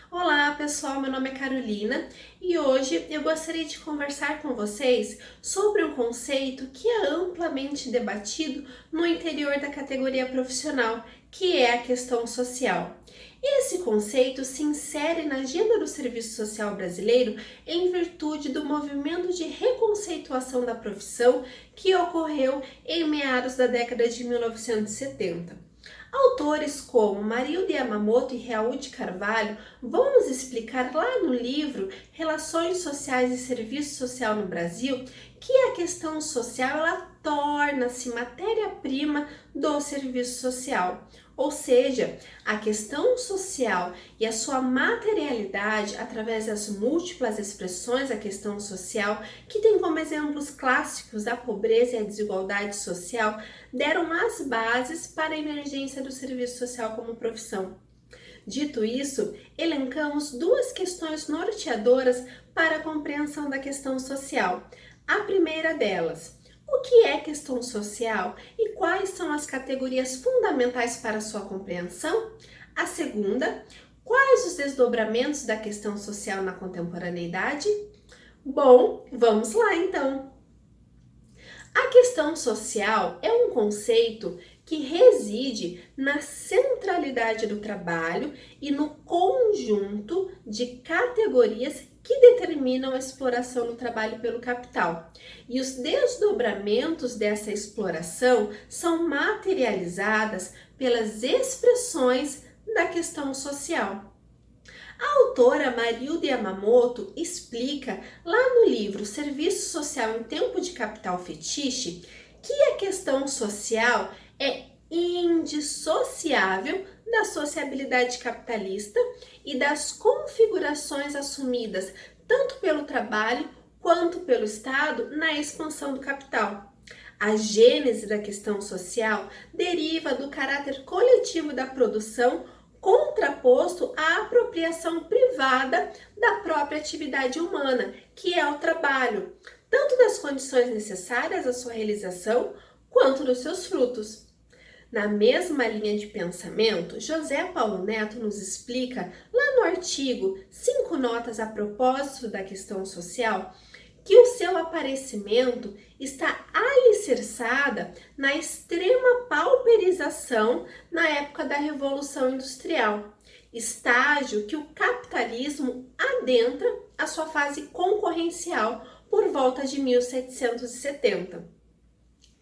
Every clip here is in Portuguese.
Olá pessoal, meu nome é Carolina e hoje eu gostaria de conversar com vocês sobre um conceito que é amplamente debatido no interior da categoria profissional, que é a questão social. Esse conceito se insere na agenda do serviço social brasileiro em virtude do movimento de reconceituação da profissão que ocorreu em meados da década de 1970. Autores como Marilde Yamamoto e Raul de Carvalho vão nos explicar lá no livro Relações Sociais e Serviço Social no Brasil que a questão social ela torna-se matéria-prima do serviço social. Ou seja, a questão social e a sua materialidade através das múltiplas expressões da questão social, que tem como exemplos clássicos a pobreza e a desigualdade social, deram as bases para a emergência do serviço social como profissão. Dito isso, elencamos duas questões norteadoras para a compreensão da questão social. A primeira delas, o que é questão social e quais são as categorias fundamentais para sua compreensão? A segunda, quais os desdobramentos da questão social na contemporaneidade? Bom, vamos lá então! A questão social é um conceito que reside na centralidade do trabalho e no conjunto de categorias que determinam a exploração do trabalho pelo capital. E os desdobramentos dessa exploração são materializadas pelas expressões da questão social. A autora Marilde Yamamoto explica lá no livro Serviço Social em Tempo de Capital Fetiche que a questão social é indissociável da sociabilidade capitalista e das configurações assumidas tanto pelo trabalho quanto pelo Estado na expansão do capital. A gênese da questão social deriva do caráter coletivo da produção contraposto à apropriação privada da própria atividade humana, que é o trabalho, tanto das condições necessárias à sua realização, quanto dos seus frutos. Na mesma linha de pensamento, José Paulo Neto nos explica, lá no artigo 5 notas a propósito da questão social, que o seu aparecimento está alicerçada na extrema pauperização na época da Revolução Industrial, estágio que o capitalismo adentra a sua fase concorrencial por volta de 1770.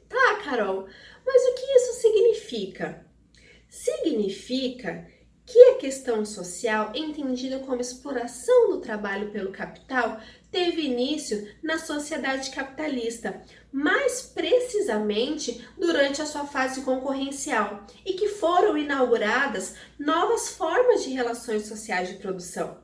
Tá, Carol, mas o que isso significa? Significa que a questão social, entendida como exploração do trabalho pelo capital, teve início na sociedade capitalista, mais precisamente durante a sua fase concorrencial, e que foram inauguradas novas formas de relações sociais de produção.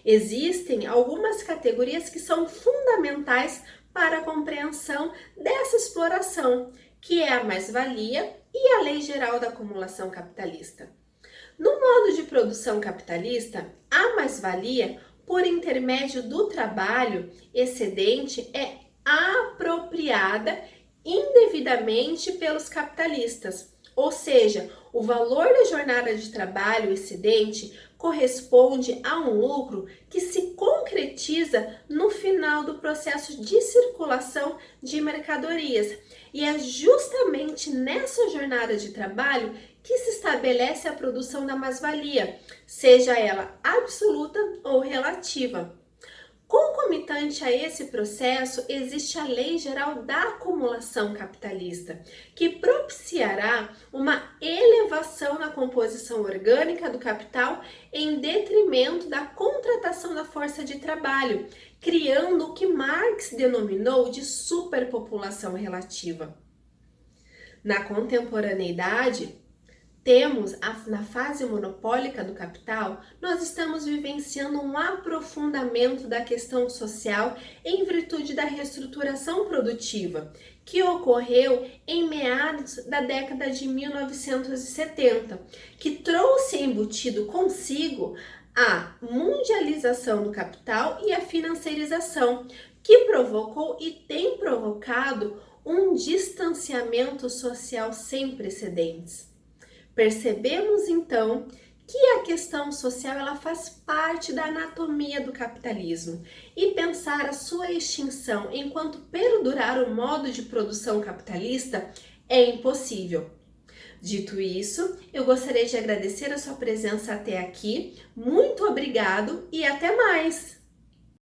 Existem algumas categorias que são fundamentais para a compreensão dessa exploração, que é a mais-valia e a lei geral da acumulação capitalista. No modo de produção capitalista, a mais-valia, por intermédio do trabalho excedente, é apropriada indevidamente pelos capitalistas. Ou seja, o valor da jornada de trabalho excedente corresponde a um lucro que se concretiza no final do processo de circulação de mercadorias. E é justamente nessa jornada de trabalho que se estabelece a produção da mais-valia, seja ela absoluta ou relativa. Concomitante a esse processo, existe a Lei Geral da Acumulação Capitalista, que propiciará uma elevação na composição orgânica do capital em detrimento da contratação da força de trabalho, criando o que Marx denominou de superpopulação relativa. Na contemporaneidade, na fase monopólica do capital, nós estamos vivenciando um aprofundamento da questão social em virtude da reestruturação produtiva, que ocorreu em meados da década de 1970, que trouxe embutido consigo a mundialização do capital e a financeirização, que provocou e tem provocado um distanciamento social sem precedentes. Percebemos então que a questão social ela faz parte da anatomia do capitalismo e pensar a sua extinção enquanto perdurar o modo de produção capitalista é impossível. Dito isso, eu gostaria de agradecer a sua presença até aqui. Muito obrigado e até mais!